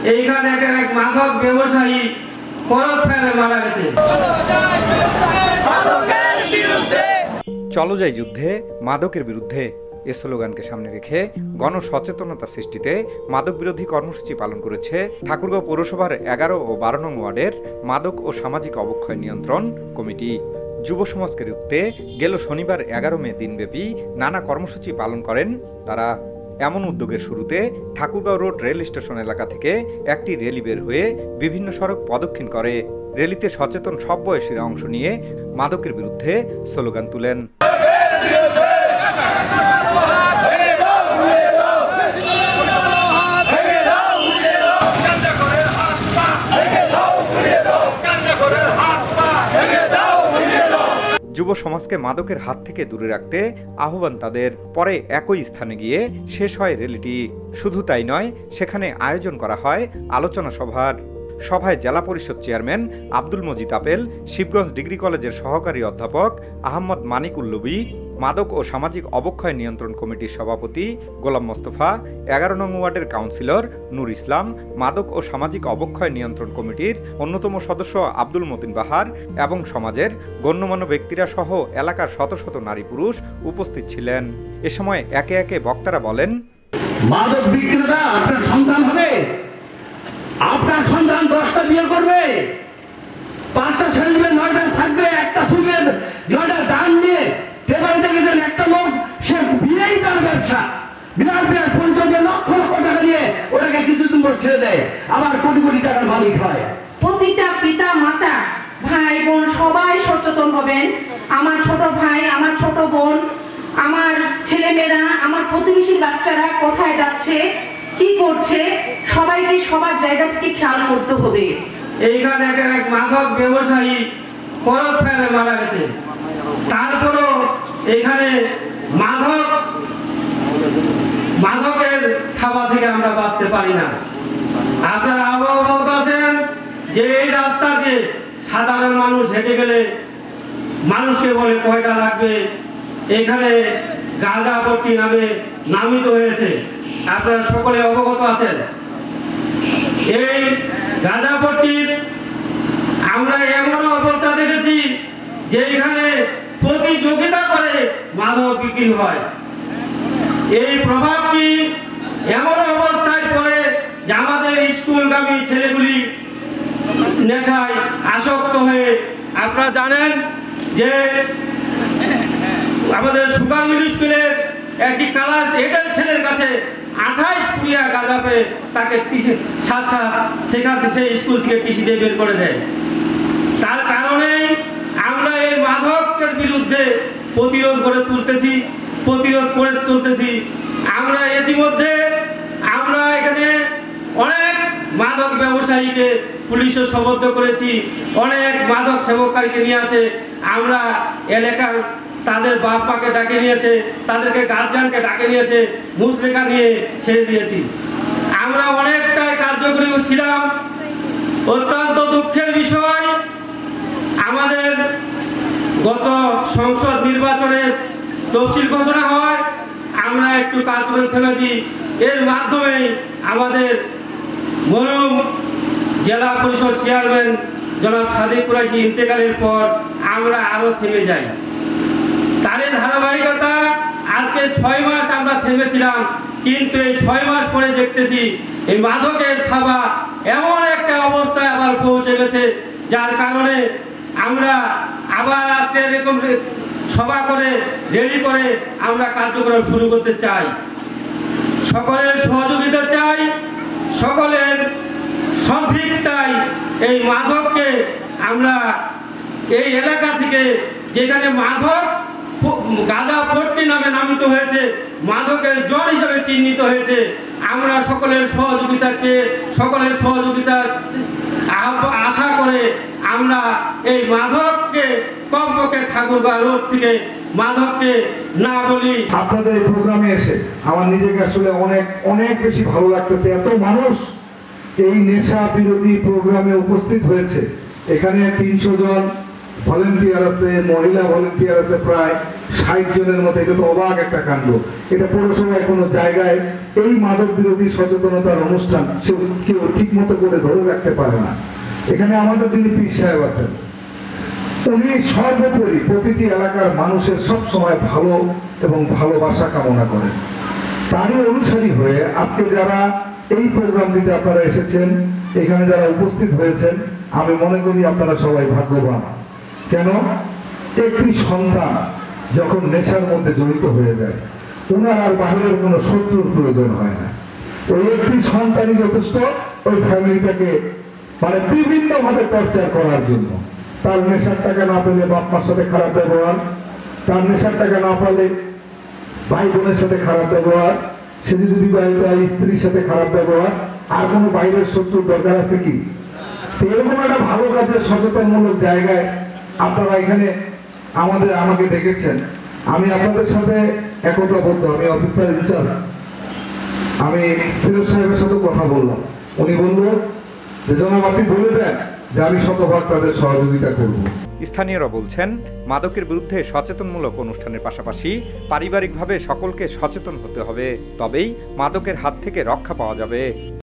এইখানে এক মাদক ব্যবসায়ী পরশ ফেলে মারা গেছে। চলো যাই যুদ্ধে, মাদকের বিরুদ্ধে এ স্লোগানকে সামনে রেখে গণসচেতনতা সৃষ্টিতে মাদক বিরোধী কর্মসূচি পালন করেছে ঠাকুরগাঁও পৌরসভার 11 ও 12 নং ওয়ার্ডের মাদক ও সামাজিক অবক্ষয় নিয়ন্ত্রণ কমিটি। যুব সমাজকে রুখতে গেল শনিবার 11 মে দিনব্যাপী নানা কর্মসূচি পালন করেন তারা। এমন উদ্যোগের শুরুতে ঠাকুরগাঁও রোড রেল স্টেশন এলাকা থেকে একটি র্যালি বের হয়ে বিভিন্ন সড়ক প্রদক্ষিণ করে। র্যালিতে সচেতন সব বয়সীরা অংশ নিয়ে মাদকের বিরুদ্ধে স্লোগান তুলেন। যুব সমাজকে মাদকের হাত থেকে দূরে রাখতে আহ্বান তাদের। পরে একই স্থানে গিয়ে শেষ হয় র্যালিটি। শুধু তাই নয়, সেখানে আয়োজন করা হয় আলোচনা সভার। সভায় জেলা পরিষদ chairman Abdul Majid apple, Shibganj degree কলেজের সহকারী অধ্যাপক আহমদ মানিকুল্লবী, মাদক ও সামাজিক অবক্ষয় নিয়ন্ত্রণ কমিটির সভাপতি গোলাম মোস্তফা, 11 নং ওয়ার্ডের কাউন্সিলর নূর ইসলাম, মাদক ও সামাজিক অবক্ষয় নিয়ন্ত্রণ কমিটির অন্যতম সদস্য আব্দুল মতিন বাহার এবং সমাজের গণ্যমান্য ব্যক্তিরা সহ এলাকার শত শত নারী পুরুষ উপস্থিত ছিলেন। এ সময় একে একে বক্তারা বলেন, মাদক বিক্রেতা আপনার সন্তান হবে, আপনার সন্তান 10টা বিয়ে করবে, 5টা ছেলে দিবে, 9টা থাকবে, একটা তুলবে, 9টা দান দিয়ে দেখেছেন একটা লোক সে বিয়েই তার ব্যবসা, বিরাট বিরাট পরিচয় দিয়ে লক্ষ লক্ষ টাকা দিয়ে ওটাকে কিছুদিন পর ছেড়ে দেয়, আবার কোটি কোটি টাকার মালিক হয়। প্রতিটা পিতা মাতা ভাই বোন সবাই সচেতন হবেন। আমার ছোট ভাই, আমার ছোট বোন, আমার ছেলেমেয়েরা, আমার প্রতিবেশী বাচ্চারা কোথায় যাচ্ছে, কি করছে, সবাইকে সবার জায়গা থেকে খেয়াল করতে হবে। এইখানে এক মাদক ব্যবসায়ী পরশ ফেলে মারা গেছে। তারপরও এখানে মাদকের থাবা থেকে আমরা বাঁচতে পারি না। আপনারা অবগত আছেন যে এই রাস্তাকে সাধারণ মানুষ হেঁটে গেলে মানুষকে বলে কয়টা লাগবে, এখানে গাঁজাপট্টি নামে নামিত হয়েছে। আপনারা সকলে অবগত আছেন। এই গাঁজাপট্টির আমরা এমন অবস্থা দেখেছি যে এখানে প্রতিযোগিতা করে মাদক বিক্রি হয়। এই প্রভাবটি এমন অবস্থায় পড়ে যে আমাদের স্কুলগামী ছেলেগুলি নেশায় আসক্ত হয়ে, আপনারা জানেন যে আমাদের সুগার মিডল স্কুলের একটি ক্লাস 8-এর ছেলের কাছে 28 পুড়িয়া গাঁজা পেয়ে তাকে সেখান থেকে স্কুল থেকে টিসি দিয়ে বের করে দেয়। তার কারণেই আমরা এই মাদকের বিরুদ্ধে প্রতিরোধ করে তুলতেছি। আমরা ইতিমধ্যে এখানে অনেক মাদক ব্যবসায়ীকে পুলিশে সোপর্দ করেছি, অনেক মাদক সেবককারীকে নিয়ে আসে আমরা এলাকার তাদের বাপ মাকে ডাকে নিয়ে এসে, তাদেরকে গার্জিয়ানকে ডাকে নিয়ে এসে মুচলেখা নিয়ে ছেড়ে দিয়েছি। আমরা অনেকটাই কার্যকরী ছিলাম। অত্যন্ত দুঃখের বিষয়, আমাদের গত সংসদ নির্বাচনে তফসিল ঘোষণা হয়, আমরা একটু কার্যক্রম থেমে দিই। এর মাধ্যমে আমাদের মরহুম জেলা পরিষদ চেয়ারম্যান জনাব সাদিক কুরাইশি ইন্তেকালের পর আমরা আরো থেমে যাই। তার ধারাবাহিকতা আজকে 6 মাস আমরা থেমেছিলাম, কিন্তু এই 6 মাস পরে দেখতেছি এই মাদকের থাবা এমন একটা অবস্থায় আবার পৌঁছে গেছে, যার কারণে আমরা আবার আজকে এরকম সভা করে রেডি করে আমরা কার্যক্রম শুরু করতে চাই। সকলের সহযোগিতা চাই, সকলের সম্পৃক্ততায় এই মাদককে আমরা এই এলাকা থেকে, যেখানে মাদক গাঁজাপট্টি নামে নামিত হয়েছে, মাদকের জ্বর হিসেবে চিহ্নিত হয়েছে, আমরা সকলের সহযোগিতা আশা করে আমরা এই মাদককে কমপক্ষে ঠাকুরগাঁও রোড থেকে মাদককে না বলি। আপনাদের এই প্রোগ্রামে এসে আমার নিজেকে আসলে অনেক বেশি ভালো লাগতেছে। এত মানুষ এই নেশা বিরোধী প্রোগ্রামে উপস্থিত হয়েছে। এখানে 300 জন ভলেন্টিয়ার আছে, মহিলা ভলেন্টিয়ার আছে প্রায় 60 জনের মতো। এটা তো অবাক একটা কাণ্ড। এটা পৌরসভায় কোনো জায়গায় এই মাদক বিরোধী সচেতনতার অনুষ্ঠান কেউ ঠিক মতো করে ধরে রাখতে পারে না। এখানে আমাদের যিনি পীর সাহেব আছেন, উনি সর্বোপরি প্রতিটি এলাকার মানুষের সব সময় ভালো এবং ভালোবাসা কামনা করেন। তারই অনুসারী হয়ে আজকে যারা এই প্রোগ্রামটিতে আপনারা এসেছেন, এখানে যারা উপস্থিত হয়েছেন, আমি মনে করি আপনারা সবাই ভাগ্যবান। কেন? একটি সন্তান যখন নেশার মধ্যে জড়িত হয়ে যায়, ওনার আর বাহিরের কোনো শত্রুর প্রয়োজন হয় না। ওই একটি সন্তানই যথেষ্ট ওই ফ্যামিলিটাকে মানে বিভিন্ন ভাবে টর্চার করার জন্য। তার নেশার টাকা না পেলে বাপ মার সাথে খারাপ ব্যবহার, তার নেশার টাকা না পেলে ভাই বোনের সাথে খারাপ ব্যবহার, সে যদি বিবাহিত হয় স্ত্রীর সাথে খারাপ ব্যবহার, আর কোনো বাইরের শত্রুর দরকার আছে কি? এরকম একটা ভালো কাজের সচেতনমূলক জায়গায় আপনারা এখানে আমাকে ডেকেছেন। আমি আপনাদের সাথে একতাবদ্ধ। আমি অফিসার ইনচার্জ, আমি ফিরোজ সাহেবের সাথে কথা বললাম। উনি বলল যে জনাব আপনি বলে দেন যে আমি শতভাগ তাদের সহযোগিতা করব। স্থানীয়রা বলছেন, মাদকের বিরুদ্ধে সচেতনমূলক অনুষ্ঠানের পাশাপাশি পারিবারিকভাবে সকলকে সচেতন হতে হবে, তবেই মাদকের হাত থেকে রক্ষা পাওয়া যাবে।